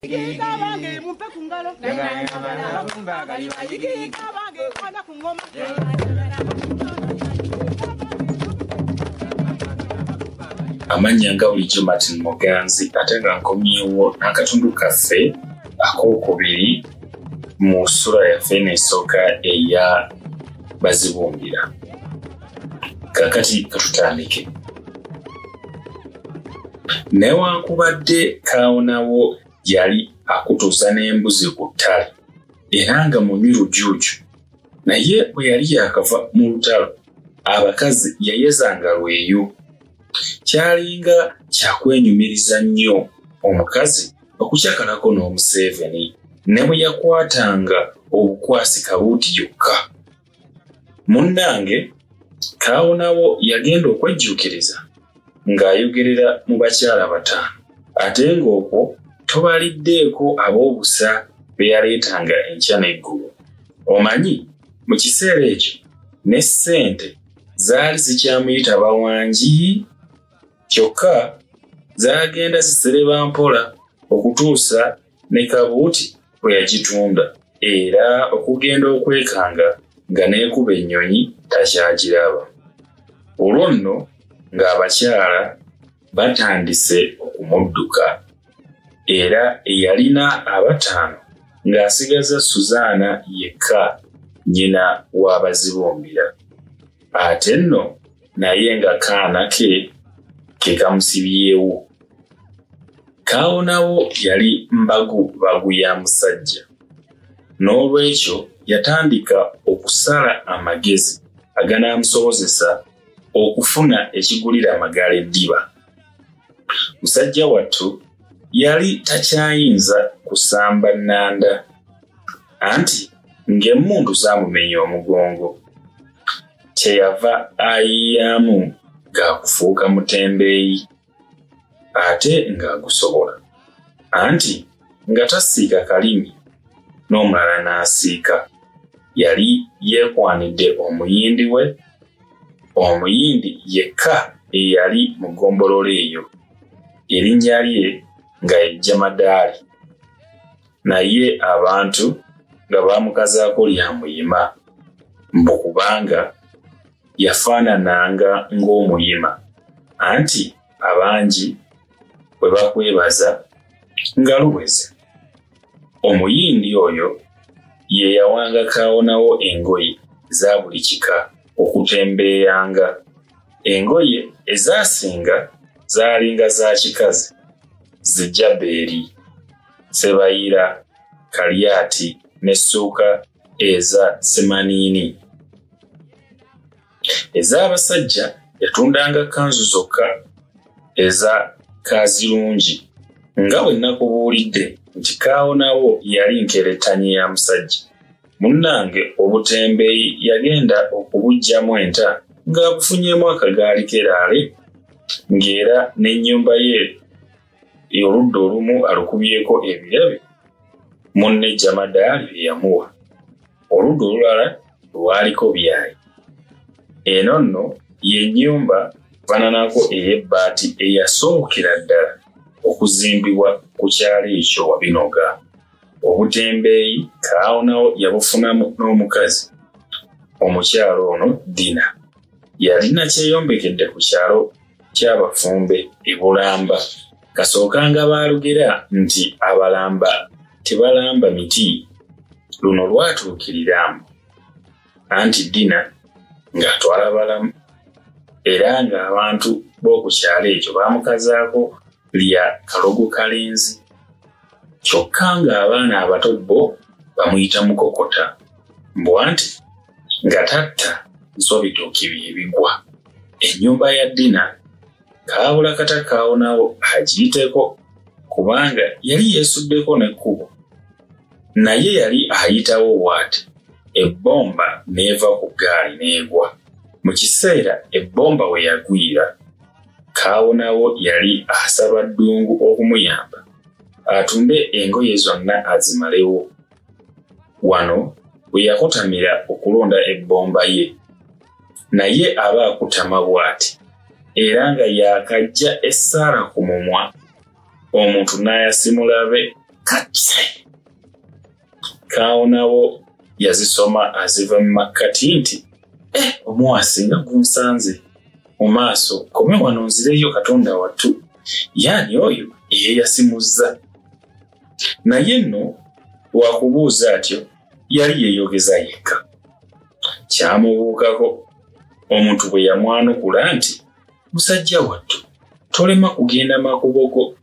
Amannya nga bulijjo Martin Muganzi ate nga nkomyewo n'akatundu kaffe ak'okubiri mu ssula yaffe n'esooka eya Bazibumbira. Kakati katutandike. Newankubadde Kaawonawo yali akutuuza n'embuzi ku ttale era nga munywi lujuuju, naye bwe yali yakava mu lutalo abakazi yayezanga lweyo. Kyalinga kyakwenyumiriza nnyo omukazi okukyakalako n'omuseveni ne bwe yakwatanga obukwasi kabuuti yokka. Munnange Kaawonawo yagenda okwejjuukiriza ng'ayogerera mu bakyala bataano, ate ng'okwo tobaliddeeko ab'obusa be yaleetanga enkya n'eggulu. Omanyi mu kiseera ekyo ne ssente zaali zikyamuyita bawangi, kyokka zaagenda zisereba mpola okutuusa ne kabuuti bwe yagitunda, era okugenda okwekanga nga n'ekuba ennyonyi takyagiraba. Olwo nno ng'abakyala batandise okumudduka, era eyalina abataano ng'asigaza Suzaana yekka, nnyina wa Bazibumbira. Ate nno naye nga kaana ke kamusibyewo. Kaawonawo yali mbagu ya musajja, n'olwekyo yatandika okusala amagezi aganaamusobozesa okufuna ekigulira amagaala eddiba. Musajja wattu yali takyayinza kusamba nnanda, anti ng'emmundu zaamumenya omugongo. Kyeyava ayiyamu ng'akufuuka mutembeeyi, ate ng'agusobola, anti nga tasiika kalimi n'omulala n'asiika. Yali yeekwanidde omuyindi we, omuyindi yekka eyali mu ggombolola eyo, erinnya lye nga ye Jamadaali, naye abantu nga baamukazaako lya muyima, mbu kubanga yafaanananga ng'omuyima, anti abangi bwe bakwebaza nga luweze. Omuyindi oyo ye yawanga Kaawonawo engoye za buli kika okutembeeyanga. Engoye ezaasinga zaalinga za kikazi, zijjabeeri, sebayira, kalyaati n'essuuka eza semaniini. Ez'abasajja yatundanga kanzu zokka eza kaazirungi. Nga bwe nakubuulidde nti Kaawonawo yali nkerettanyi ya musajja, munnange obutembeeyi yagenda okubuggyamu enta ng'abufunyeemu akagaali keraale, ng'era n'ennyumba ye oludda olumu alukubyeko ebirabe munne Jamadaali bye yamuwa, oludda olulala lwaliko byayi. Eno nno y'ennyumba faananako ey'ebbaati eyasookera ddala okuzimbibwa ku kyalo ekyo Wabinoga. Obutembeeyi Kaawonawo yabufunamu n'omukazi. Omukyalo ono Dina yalina kyeyombekedde ku kyalo ky'Abafumbe e Bulamba. Kasookanga baalugera nti abalamba tebalamba miti, luno lwatuukiriramu, anti Dina ng'atwala balamu, era ng'abantu b'oku kyalo ekyo baamukazaako lya kalogo kalenzi, kyokka ng'abaana abato bo bamuyita mukokota, mbu anti nga tatta nsobitooki bye bigwa. Ennyumba ya Dina kaabula kata Kaawonawo agiyiteko, kubanga yali yeesuddeko n'ekkubo, naye yali ayitawo bw'ati, ebbomba n'eva ku ggaali n'egwa. Mu kiseera ebbomba we yagwira, Kaawonawo yali asaba ddungu okumuyamba atunde engoye zonna azimalewo. Wano bwe yakutamira okulonda ebbomba ye, naye aba akutama bw'ati, era nga yaakajja essaala ku mumwa, omuntu n'ayasimulabe makati. Kaawonawo yazisoma aziva mu makati nti omuwasi nga gunsanze mu maaso kome wano nzireyo Katonda wattu yaani oyo eyeyasimuzza. Naye nno wakubuuza atyo yali yeeyogeza yekka. Kyamubuukako omuntu bwe yamwanukula nti musajja wattu tolema kugenda makubo go,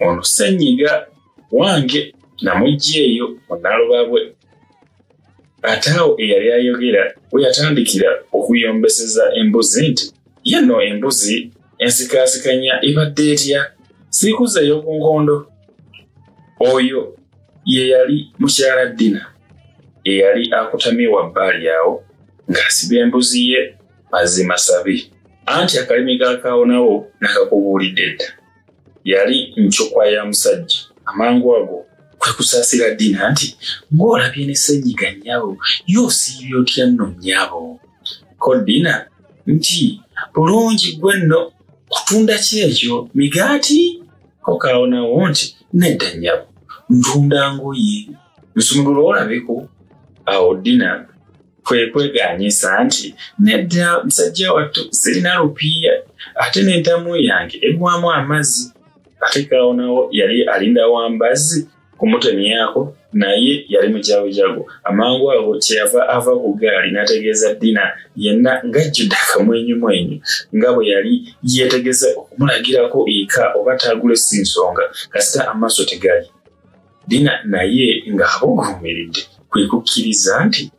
ono ssenyiga wange namujja eyo mu nalubabwe. Ate awo eyali ayogera we yatandikira okuyombeseza embuzi nti ye nno embuzi ensikaasikanya ebadde etya, siikuzeeyo ku nkondo. Oyo ye yali mukyala Dina eyali akutamye wabbali awo ng'asiba embuzi ye mazima sabi. Anti akalimi ka Kaawonawo nakakubuulidde dda. Yali ncukwa ya musajja. Amangu ago kwe kusaasira Dina nti ng'olabye ne ssenyiga nnyabo y'osiibye otya nno nnyabo. Ko Dina nti bulungi gwe nno kutunda ki ekyo migaati? Ko Kaawonawo nti nedda nnyabo ntunda ngoye nsumulula olabeko. Awo Dina kwe kwegaanyisa nti nedda musajja wattu sirina lupiiya ate n'entamu yange egwamu amazzi. Ate Kaawonawo yali alinda wambazzi kumutemyako naye yali mujagojago. Amangu ago kyeyava ava ku gaali n'ategeeza Dina yenna ng'ajjudde akamwenyumwenyu nga bwe yali yeetegeza okumulagirako eka oba taagule si nsonga kasita amaaso tegali. Dina naye ng'abuguumiridde kwe kukkiriza nti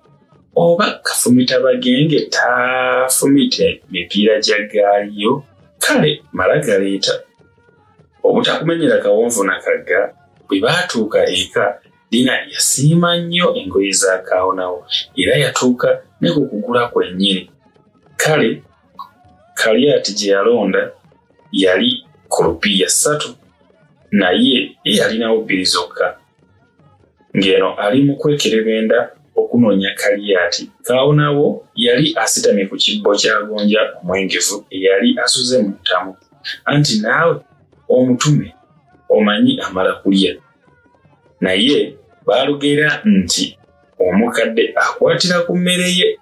oba kafumita bagenge taafumite mipiira gya gaali yo kale mala galeeta. Obutakumenyera kawonvu na kagga bwe baatuuka eka Dina yasiima nnyo engoye za Kaawonawo era yatuuka ne ku kugula kwennyini. Kale Kaliati gye yalonda yali ku lupiiya 3 naye yalinawo 2 zokka. Ng'eno ali mu kwekerebenda okunoonya Kaliati. Kaawonawo yali asitamye ku kibbo kya gonja omwengevu eyali asuze mu ntamu. Anti naawe omutume omanyi amala kulya. Naye baalugera nti omukadde akwatira ku mmere ye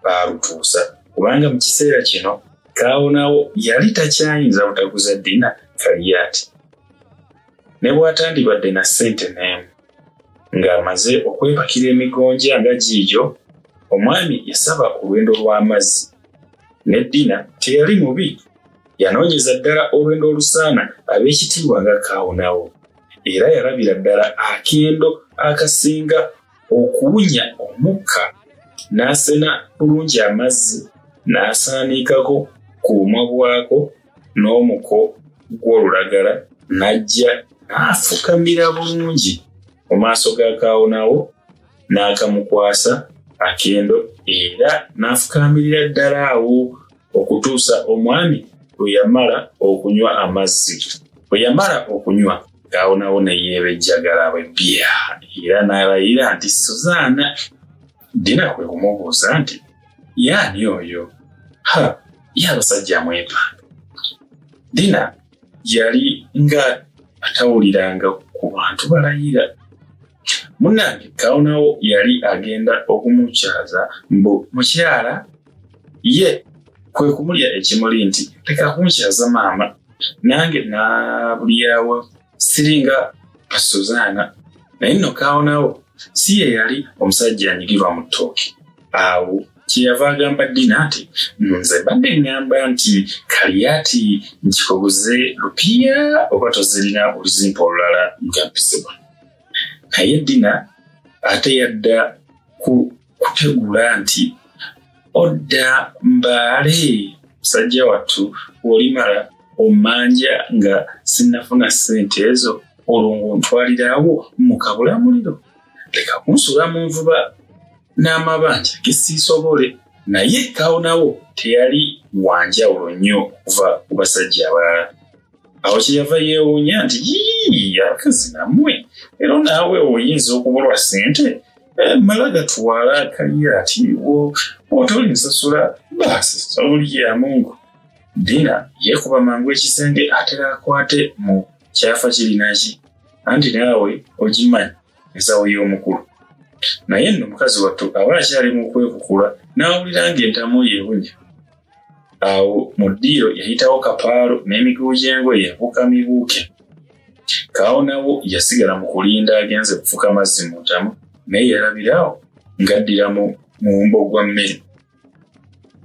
baalutuusa kubanga mu kiseera kino Kaawonawo yali takyayinza butaguza Dina Kaliati. Ne bw'atandibadde na ssente n'emu ng'amaze okwepakira emigonja nga giigyo, omwami yasaba olwendo lw'amazzi. Ne Dina teyali mubi, yanoonyeza ddala olwendo olusaana ab'ekitiibwa nga Kaawonawo. Era yalabira ddala akendo akasinga okuwunya omukka n'asena bulungi amazzi n'asaanikako ku bumwa bwako n'omuko gw'olulagala n'ajja n'afukamira bulungi mu maaso ga Kaawonawo n'akamukwasa akendo era n'afukamirira ddala awo okutuusa omwami bwe yamala okunywa amazzi. Bwe yamala okunywa Kaawonawo ne yeebejjagala bwebbya era n'alayira nti Suzaana. Dina kwe kumubuuza nti yaani oyo? Ye abasajja mwepanga. Dina yali nga atawuliranga ku bantu balayira. Munnange Kaawonawo yali agenda okumukyaza mbu mukyala ye kwe kumulya ekimuli nti leka kunkyaza maama nange naabulyawo siringa Suzaana. Naye nno Kaawonawo si ye yali omusajja anyigirwa mu ttooki. Awo kyeyava agamba Dina nti nze badde ngamba nti Kaliati nkikoguze lupiiya oba tozirina oluzimpa olulala ng'ampisibwa. Naye Dina ate yadda kutegula nti odda mbaale musajja wattu bw'olimala omanja nga sinnafuna ssente ezo olwo ng'ontwalirawo mu kabulamuliro. Leka kunsula mu nvuba n'amabanja gesiisobole. Naye Kaawonawo teyali wanjawulo nnyo okuva ku basajja abalala. Awo kyeyava yeewuunya nti akazi nammwe era naawe oyinza okubulwa ssente mala gatwala Kaliati w'otolinsasula baasi tolyamu ngo. Dina yeekuba mangu ekisenge atera akwate mu kyafa kirinaki. anti naawe ogimanyi ensawo y'omukulu. Naye nno mukazi wattu aba akyali mu kwekukula n'awulira ng'entamu yeewunya. Awo mu ddiiro yayitawo Kapaalo n'emigugu gy'engoye yabuuka mibuuke. Kaawonawo yasigala mu kulinda agenze kufuka amazzi mu ntamu, naye yalabirawo ng'addira mu muwumbo gwa mmere.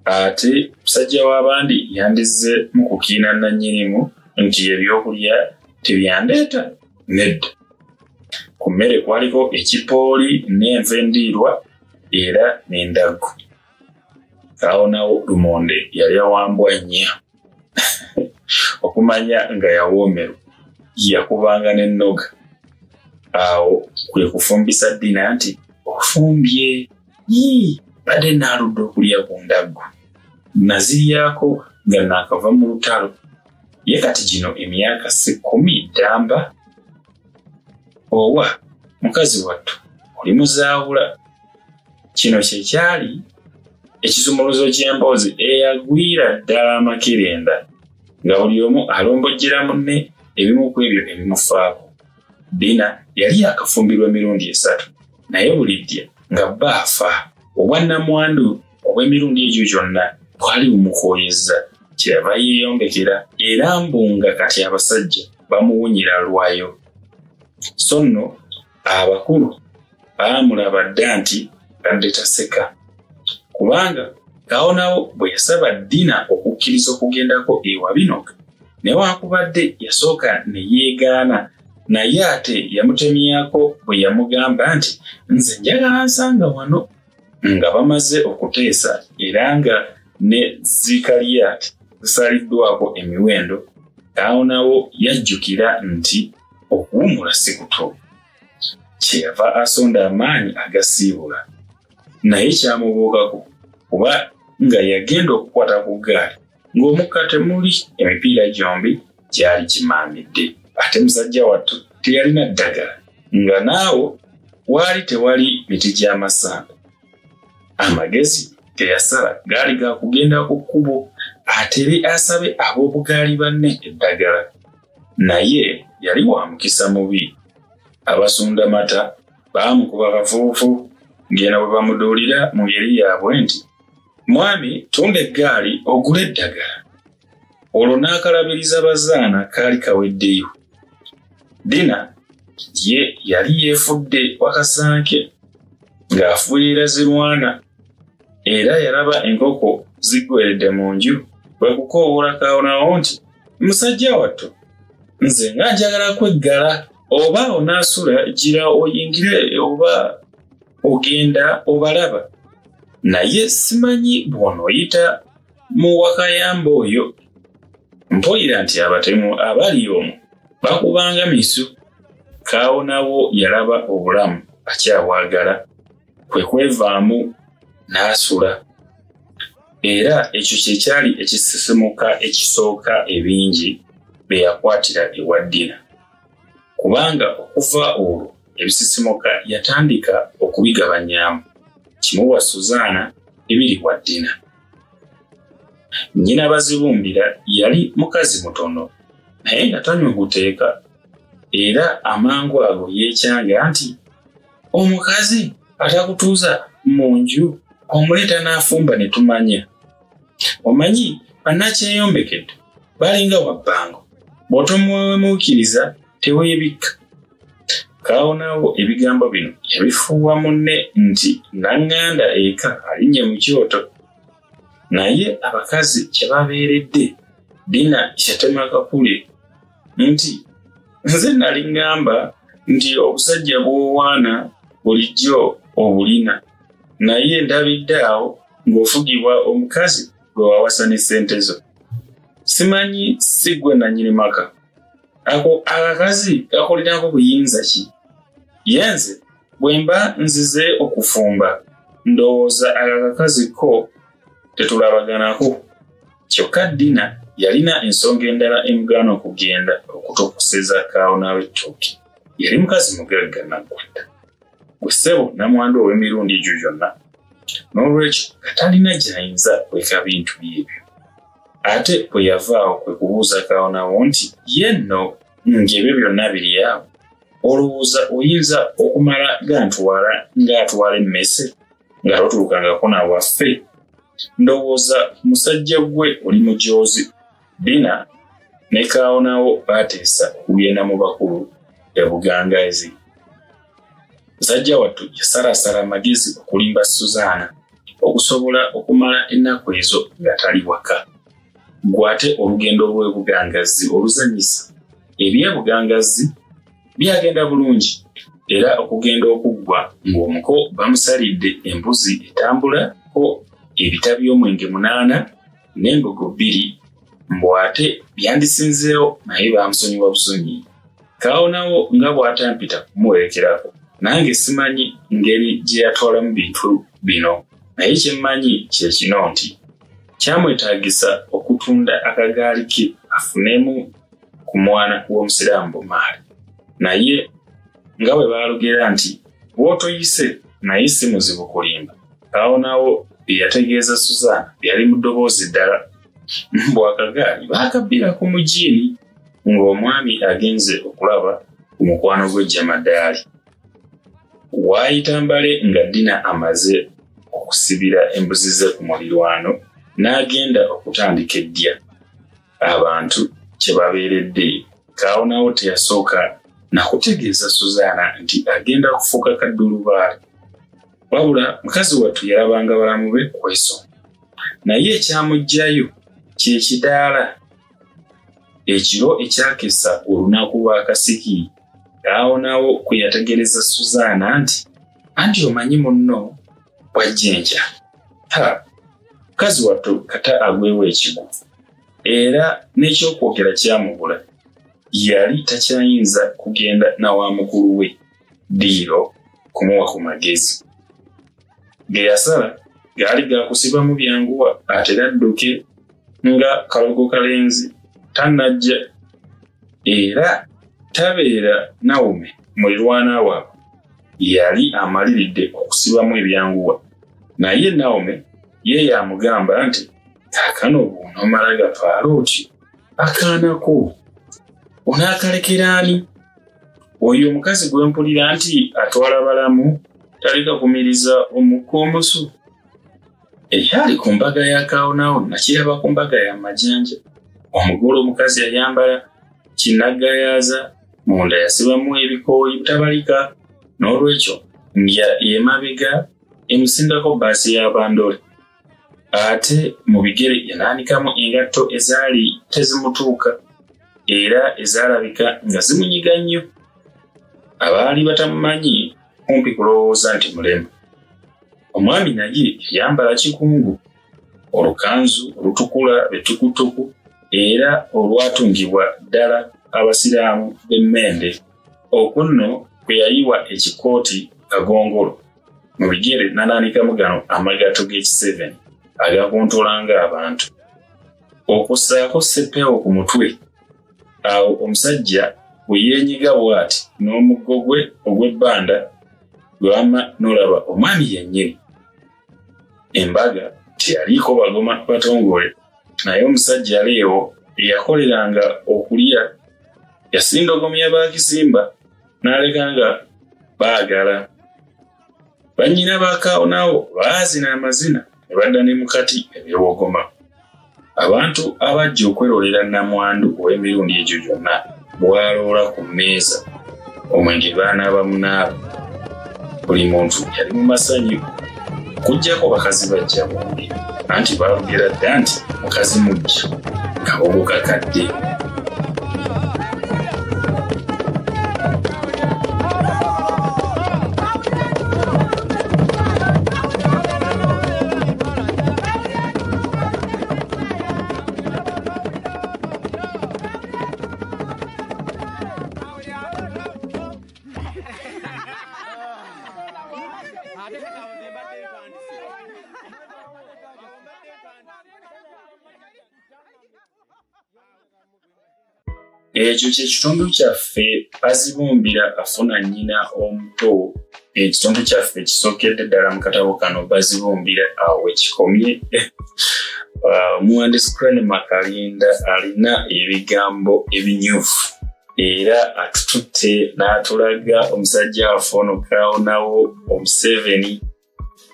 Ate musajja w'abandi yandizze mu kukiina nannyinimu nti ebyokulya tebyandeeta nedda. Ku mmere kwaliko ekipooli n'enva endiirwa era n'endaggu. Kaawonawo lumonde yali awambwa nnyo okumanya nga yawoomerwa. Yakubanga n'ennoga. Awo kwe kufumbisa Dina nti ofumbye badde naaludde okulya ku ndaggu. Naziryako nga naakava mu lutalo. Ye kati gino emyaka 10 ddamba. Owa mukazi wattu oli muzaawula. Kino kye kyali ekisumuluzo ky'emboozi eyagwira ddala amakerenda nga buli omu alombojjera munne ebimu ku ebyo ebimufaako. Dina yali yakafumbirwa emirundi 3 naye bulijja nga baafa. Obwannamwandu obw'emirundi egyo gyonna bwali bumukooyezza. Kyava yeeyombekera era mbunga kati abasajja bamuwunyira lwayo. So nno abakulu baamulaba dda nti kadde taseka. Kubanga Kaawonawo bwe yasaba Dina okukkiriza okugendako ewa Binoga, newankubadde yasooka ne yeegaana, naye ate yamutemyako bwe yamugamba nti nze njagala nsanga wano. Nga bamaze okuteesa era nga ne Zikaliyati zisaliddwako emiwendo, Kaawonawo yajjukira nti okuwummula si kuto. Kyeyava asonda amaanyi agasiibula. Naye kyamubuukako kuba nga yagenda okukwata ku ggaali ng'omukka temuli, emipiira gyombi gyali gimaamidde. Ate musajja wattu teyalina ddagala, nga naawo waali tewali miti gy'amasanda. Amagezi teyasala gaali ga kugenda ku kkubo atere asabe ab'obugaali banne eddagala. Naye yali wa mukisa mubi. Abasunda mata baamukuba kafuufu ng'eno bwe bamuduulira mu ngeri yaabwe nti, mwami tunda eggaali ogule eddagala. Olwo n'akalabiriza bazaana kaali kaweddeyo. Dina ye yali yeefudde wakasanke ng'afuuyira zirwana era yalaba enkoko ziggweredde mu nju. Bwe kukoowoola Kaawonawo nti, musajja wattu nze nga njagala kweggala, oba onaasula gira oyingire oba ogenda obalaba. Naye simanyi bw'onooyita mu wakayamba oyo. Mpulira nti abatemu abali omwo bakubanga misu. Kaawonawo yalaba obulamu akyabwagala, kwe kwevaamu n'asula. Era ekyo kye kyali ekisisimuka ekisooka ebingi be yakwatira ewa Dina. Kubanga okuva olwo ebisisimuka yatandika okubigabanyamu, kimu wa Suzaana, ebiri wa Dina. Nnyina Bazibumbira yali mukazi mutono naye nga tanywa guteeka, era amangu ago yeekyanga nti omukazi atakutuuza mu nju omuleeta n'afumba ne tumanya. Omanyi bannakyeyombekedde balinga wabbango, bw'otomuwemuukiriza teweebikka. Kaawonawo ebigambo bino yabifuuwa munne nti naŋŋanda eka alinnye mu kyoto. Naye abakazi kye babeeredde, Dina yatema kakule nti nze nali ŋŋamba nti obusajja bw'owaana bulijjo obulina, naye ndabidde awo ng'ofugibwa omukazi gwe wawasa ne ssente zo. Simanyi si gwe nannyini maka. Ako akakazi kakolinako buyinza ki? Yenze bwe mba nzize okufumba ndowooza akakazi ko tetulabaganako. Kyokka Dina yalina ensonga endala emugaana okugenda okutukuseza Kaawonawo ettooke. Yali mukazi mugagga naggwadda. Gwe ssebo namwandu ow'emirundi egyo gyonna. N'olwekyo katalina gy'ayinza kweka bintu byebyo. Ate bwe yavaawo kwe kubuuza Kaawonawo nti ye nno ng'ebyo byonna biri awo, olowooza oyinza okumala ng'atwala emmese nga totuukangako nawaffe? Ndowooza musajja gwe oli mujoozi. Dina ne Kaawonawo baateesa okugenda mu bakulu ebugangazi. Musajja wattu yasalaasala amagezi okulimba Suzaana okusobola okumala ennaku ezo nga tali waka. Gwate olugendo lw'ebugangazi oluzanyisa. Ebyebugangazi byagenda bulungi era okugenda okuggwa ng'omuko bamusalidde embuzi etambulako ebita by'omwenge 8 n'embogo 2 mbwate byandisinzeewo naye bamusonyiwa busonyi. Kaawonawo nga bw'atampita kumuwerekerako nange simanyi ngeri gye yatwalamu bintu bino naye kye mmanyi kye kino nti kyamwetaagisa okutunda akagaali ke afunemu ku mwana w'omusiraamu Bomaali. Naye nga bwe baalugera nti bw'otoyise naye si muzibu kulimba. Kaawonawo bye yategeeza Suzaana yali mu ddoboozi ddala. Bw'akagaali baakabbira ku mujiini ng'omwami agenze okulaba ku mukwano gw'ejjamadaali. Waayita mbale nga Dina amaze okusibira embuzi ze ku mulirwano n'agenda okutandika eddya abantu kye babeeredde. Kaawonawo teyasooka nakutegeeza Suzaana nti agenda kufuuka kaddulubaali. Wabula mukazi wattu yalabanga balamu be kwesonga. Naye ekyamugjayo kye kidaala. Ekiro ekyakesa olunaku lwa Kasiki, Kaawonawo kwe yategereza Suzaana nti omanyi munno bwajja enkya. Mukazi wattu kata agwewo ekigu. Era n'ekyokwogera kyamubula. Yali takyayinza kugenda na wa mukulu we Diiro kumuwa ku magezi. Ge yasala gaali gakusiba mu byanguwa ate adduke nga kalogo kalenzi tannajja. Era tabeera Nawume mulirwana waabwe yali amaliridde okusibamu ebyanguwa. Naye Nawume ye yamugamba nti kaakano bw'onomala gafaala otyo akaanako onaakalekera ani? Oyo omukazi gwe mpulira nti atwala balamu taleka kumiriza omukka omusu. Ekyali ku mbaga ya Kaawonawo nakiraba ku mbaga ya Majanja. Omugole omukazi yayambala kinagayaaza, munda yasibamu ebikooyi butabalika, n'olwekyo emabega emusindako baasi ya bandole. Ate mu bigere yanaanikamu engatto ezaali tezimutuuka era ezaalabika nga zimunyiga nnyo. Abaali batamumanyi kumpi kulowooza nti mulema. Omwami naye yambala kikungu, olukanzu olutukula betukutuku era olwatungibwa ddala abasiraamu b'emmende. Okunno kwe yayiwa ekikooti kagongolo. Mu bigere n'anaanikamu gano amagato g'ekiseveni agakuntulanga abantu. Okussaako seppeewo ku mutwe. Awo omusajja bwe yeenyiga bw'ati n'omuggo gwe ogw'ebbanda gwama n'olaba omwami yennyini. Embaga teyaliiko bagoma batongole, naye omusajja leewo eyakoleranga okulya yasindogomya baakisimba n'alekanga baagala. Bannyina ba Kaawonawo baazina amazina ne badda ne mukati ebyewogoma. Abantu abajja okwerolera nnamwandu ow'emirundi egyo gyonna bwaloola ku mmeeza omwenge baanaaba munaaba. Buli muntu yali mu masanyu kuggyako bakazi bajja bombi anti baalugera dda nti mukazi mujja kabogo kakadde. Ekyo kye kitundu kyaffe Bazibumbira Afuna Nnyina Omuto. Ekitundu kyaffe kisookedde ddala mu katabo kano Bazibumbira awo ekikomye. Omuwandiisi Makalinda alina ebigambo ebinyuvu era atututte n'atulaga omusajja Afuna Kaawonawo obuseveni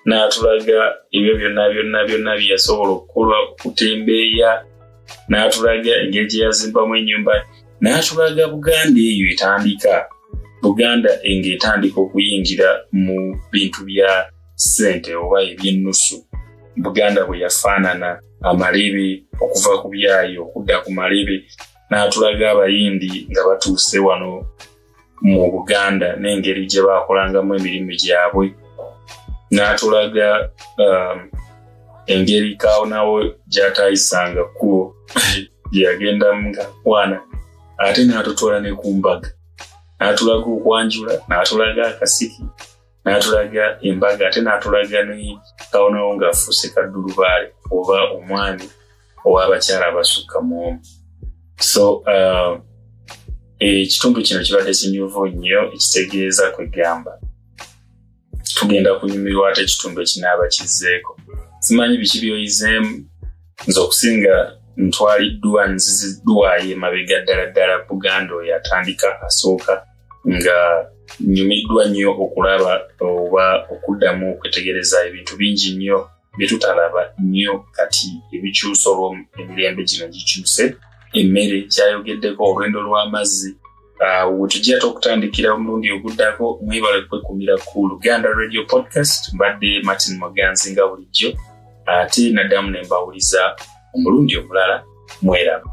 n'atulaga ebyo byonna byasobola okukolwa okutembeeya n'atulaga engeri gye yazimbamu ennyumba n'atulaga Buganda eyo etandika Buganda ng'etandika okuyingira mu bintu bya ssente oba eby'ennusu Buganda bwe yafaanana amalebe okuva ku byayo okudda ku malebe n'atulaga abayindi nga batuuse wano mu Buganda n'engeri gye baakolangamu emirimu gyabwe n'atulaga engeri Kaawonawo gy'ataayisanga kkubo gye yagendamu ng'akwana ate n'atutwala ne ku mbaga n'atulaga okwanjula n'atulaga akasiki n'atulaga embaga ate n'atulaga ne Kaawonawo ng'afuuse kaddulubaale oba omwami ow'abakyala abasukka mu omu. So ekitundu kino kibadde kinyuvu nnyo ekitegeeza kwegamba tugenda kunyumirwa ate ekitundu ekinaaba kizzeeko. Simanyi biki byoyizeemu nze okusinga ntwaliddwa nziziddwayo emabega ddala Buganda oyo atandika asooka nga nyumiddwa nnyo okulaba oba okuddamu okwetegereza ebintu bingi nnyo bye tutalaba nnyo kati ebikyusa olwo emirembe gino gikyuse. Emmere kyayogeddeko olwendo lw'amazzi we tujja okutandikira omulundi oguddako. Mwebale kwekumira ku Luganda Radio Podcast. Mbadde Martin Muganzi nga bulijjo ate naddamu ne mbawuliza omulundi omulala. Mweraba.